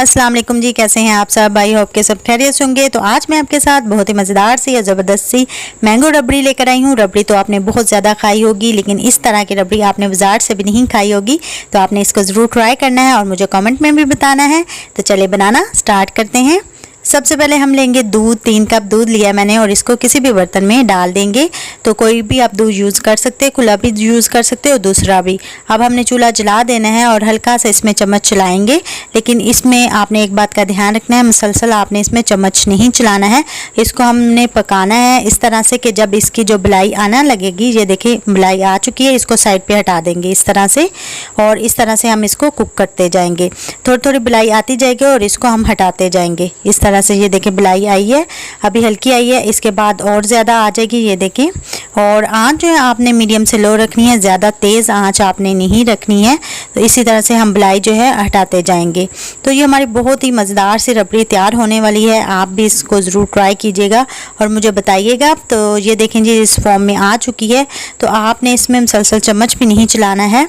अस्सलाम वालेकुम जी, कैसे हैं आप सब? आई होप के सब खैरियत से होंगे। तो आज मैं आपके साथ बहुत ही मज़ेदार सी या ज़बरदस्त सी मैंगो रबड़ी लेकर आई हूँ। रबड़ी तो आपने बहुत ज़्यादा खाई होगी, लेकिन इस तरह की रबड़ी आपने बाज़ार से भी नहीं खाई होगी। तो आपने इसको ज़रूर ट्राई करना है और मुझे कमेंट में भी बताना है। तो चलिए बनाना स्टार्ट करते हैं। सबसे पहले हम लेंगे दूध। 3 कप दूध लिया मैंने और इसको किसी भी बर्तन में डाल देंगे। तो कोई भी आप दूध यूज़ कर सकते हैं, खुला भी यूज़ कर सकते हो, दूसरा भी। अब हमने चूल्हा जला देना है और हल्का सा इसमें चम्मच चलाएंगे। लेकिन इसमें आपने एक बात का ध्यान रखना है, मुसलसल आपने इसमें चम्मच नहीं चलाना है। इसको हमने पकाना है इस तरह से कि जब इसकी जो बिलाई आना लगेगी, ये देखिए बिलाई आ चुकी है, इसको साइड पे हटा देंगे इस तरह से। और इस तरह से हम इसको कुक करते जाएंगे। थोड़ी थोड़ी बिलाई आती जाएगी और इसको हम हटाते जाएंगे इस तरह से। ये देखिए बिलाई आई है, अभी हल्की आई है, इसके बाद और ज़्यादा आ जाएगी। ये देखिए। और आंच जो है आपने मीडियम से लो रखनी है, ज़्यादा तेज़ आंच आपने नहीं रखनी है। तो इसी तरह से हम बिलाई जो है हटाते जाएंगे। तो ये हमारी बहुत ही मज़ेदार सी रबड़ी तैयार होने वाली है। आप भी इसको ज़रूर ट्राई कीजिएगा और मुझे बताइएगा। तो ये देखें जी, इस फॉर्म में आ चुकी है। तो आपने इसमें मुसलसल चम्मच भी नहीं चलाना है।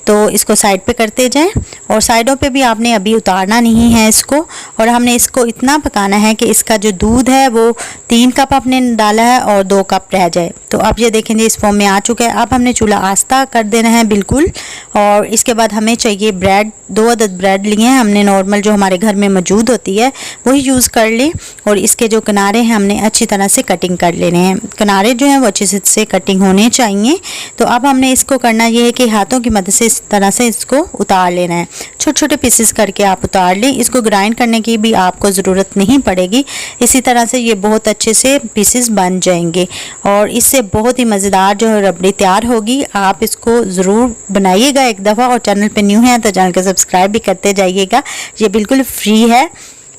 तो इसको साइड पे करते जाएं और साइडों पे भी आपने अभी उतारना नहीं है इसको। और हमने इसको इतना पकाना है कि इसका जो दूध है वो 3 कप आपने डाला है और 2 कप रह जाए। तो अब ये देखेंगे इस फॉर्म में आ चुका है। अब हमने चूल्हा आस्था कर देना है बिल्कुल। और इसके बाद हमें चाहिए ब्रेड। 2 अदद ब्रेड लिए हैं हमने, नॉर्मल जो हमारे घर में मौजूद होती है वही यूज़ कर लें। और इसके जो किनारे हैं हमने अच्छी तरह से कटिंग कर लेने हैं। किनारे जो हैं वो अच्छे से कटिंग होने चाहिए। तो अब हमने इसको करना ये है कि हाथों की मदद से इस तरह से इसको उतार लेना है। छोटे छोटे पीसेस करके आप उतार लें। इसको ग्राइंड करने की भी आपको ज़रूरत नहीं पड़ेगी। इसी तरह से ये बहुत अच्छे से पीसेस बन जाएंगे और इससे बहुत ही मज़ेदार जो है रबड़ी तैयार होगी। आप इसको ज़रूर बनाइएगा एक दफ़ा। और चैनल पे न्यू है तो चैनल को सब्सक्राइब भी करते जाइएगा, ये बिल्कुल फ्री है।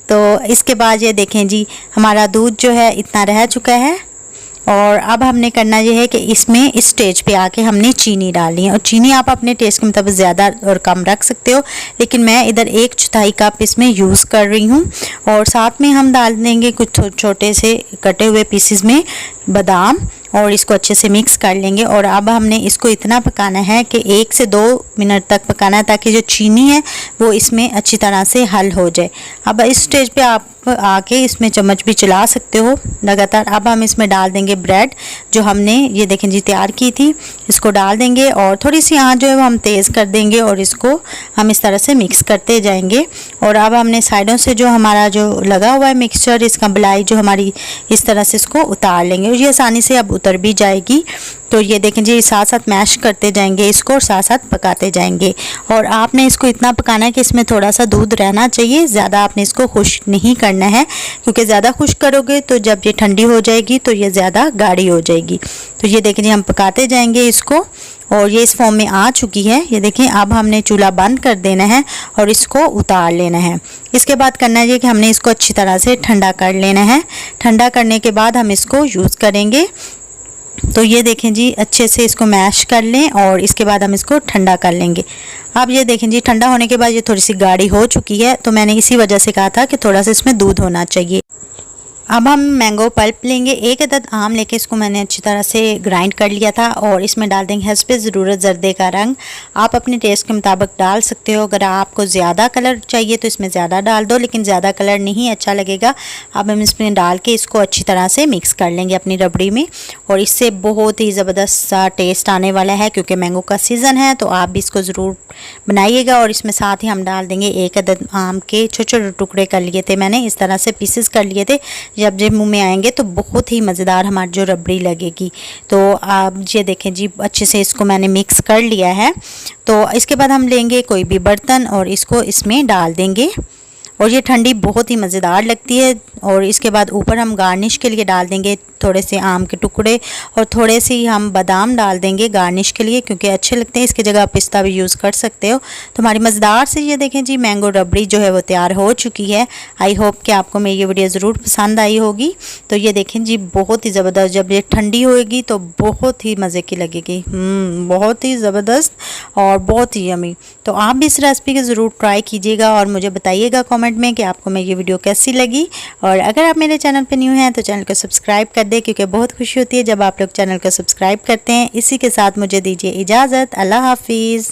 तो इसके बाद ये देखें जी, हमारा दूध जो है इतना रह चुका है। और अब हमने करना ये है कि इसमें इस स्टेज पे आके हमने चीनी डालनी है। और चीनी आप अपने टेस्ट के मुताबिक ज़्यादा और कम रख सकते हो, लेकिन मैं इधर 1/4 कप इसमें यूज़ कर रही हूँ। और साथ में हम डाल देंगे कुछ छोटे से कटे हुए पीसेस में बादाम और इसको अच्छे से मिक्स कर लेंगे। और अब हमने इसको इतना पकाना है कि 1 से 2 मिनट तक पकाना है, ताकि जो चीनी है वो इसमें अच्छी तरह से हल हो जाए। अब इस स्टेज पे आप आके इसमें चम्मच भी चला सकते हो लगातार। अब हम इसमें डाल देंगे ब्रेड जो हमने ये देखें जी तैयार की थी, इसको डाल देंगे। और थोड़ी सी आंच जो है वो हम तेज़ कर देंगे और इसको हम इस तरह से मिक्स करते जाएंगे। और अब हमने साइडों से जो हमारा जो लगा हुआ है मिक्सचर, इसका बिलाई जो हमारी, इस तरह से इसको उतार लेंगे और ये आसानी से अब उतर भी जाएगी। तो ये देखें जी, साथ साथ मैश करते जाएंगे इसको और साथ साथ पकाते जाएंगे। और आपने इसको इतना पकाना है कि इसमें थोड़ा सा दूध रहना चाहिए, ज़्यादा आपने इसको खुश्क नहीं करना है, क्योंकि ज़्यादा खुश्क करोगे तो जब ये ठंडी हो जाएगी तो ये ज़्यादा गाढ़ी हो जाएगी। तो ये देखें जी, हम पकाते जाएंगे इसको और ये इस फॉर्म में आ चुकी है। ये देखें, अब हमने चूल्हा बंद कर देना है और इसको उतार लेना है। इसके बाद करना है कि हमने इसको अच्छी तरह से ठंडा कर लेना है। ठंडा करने के बाद हम इसको यूज़ करेंगे। तो ये देखें जी, अच्छे से इसको मैश कर लें और इसके बाद हम इसको ठंडा कर लेंगे। अब ये देखें जी, ठंडा होने के बाद ये थोड़ी सी गाढ़ी हो चुकी है। तो मैंने इसी वजह से कहा था कि थोड़ा सा इसमें दूध होना चाहिए। अब हम मैंगो पल्प लेंगे। 1 अदद आम लेके इसको मैंने अच्छी तरह से ग्राइंड कर लिया था और इसमें डाल देंगे हस्बे ज़रूरत जर्दे का रंग। आप अपने टेस्ट के मुताबिक डाल सकते हो। अगर आपको ज़्यादा कलर चाहिए तो इसमें ज़्यादा डाल दो, लेकिन ज़्यादा कलर नहीं अच्छा लगेगा। अब हम इसमें डाल के इसको अच्छी तरह से मिक्स कर लेंगे अपनी रबड़ी में। और इससे बहुत ही ज़बरदस्त सा टेस्ट आने वाला है, क्योंकि मैंगो का सीज़न है। तो आप भी इसको ज़रूर बनाइएगा। और इसमें साथ ही हम डाल देंगे 1 अदद आम के छोटे छोटे टुकड़े कर लिए थे मैंने, इस तरह से पीसेस कर लिए थे। जब मुंह में आएंगे तो बहुत ही मज़ेदार हमारी जो रबड़ी लगेगी। तो आप ये देखें जी, अच्छे से इसको मैंने मिक्स कर लिया है। तो इसके बाद हम लेंगे कोई भी बर्तन और इसको इसमें डाल देंगे। और ये ठंडी बहुत ही मज़ेदार लगती है। और इसके बाद ऊपर हम गार्निश के लिए डाल देंगे थोड़े से आम के टुकड़े और थोड़े से हम बादाम डाल देंगे गार्निश के लिए, क्योंकि अच्छे लगते हैं। इसकी जगह आप पिस्ता भी यूज़ कर सकते हो। तो हमारी मज़ेदार से ये देखें जी, मैंगो रबड़ी जो है वो तैयार हो चुकी है। आई होप कि आपको मेरी ये वीडियो ज़रूर पसंद आई होगी। तो ये देखें जी, बहुत ही ज़बरदस्त। जब ये ठंडी होएगी तो बहुत ही मज़े की लगेगी, बहुत ही ज़बरदस्त और बहुत ही यमी। तो आप भी इस रेसिपी को ज़रूर ट्राई कीजिएगा और मुझे बताइएगा कमेंट में कि आपको मेरी ये वीडियो कैसी लगी। और अगर आप मेरे चैनल पे न्यू हैं तो चैनल को सब्सक्राइब कर दें, क्योंकि बहुत खुशी होती है जब आप लोग चैनल को सब्सक्राइब करते हैं। इसी के साथ मुझे दीजिए इजाज़त। अल्लाह हाफिज़।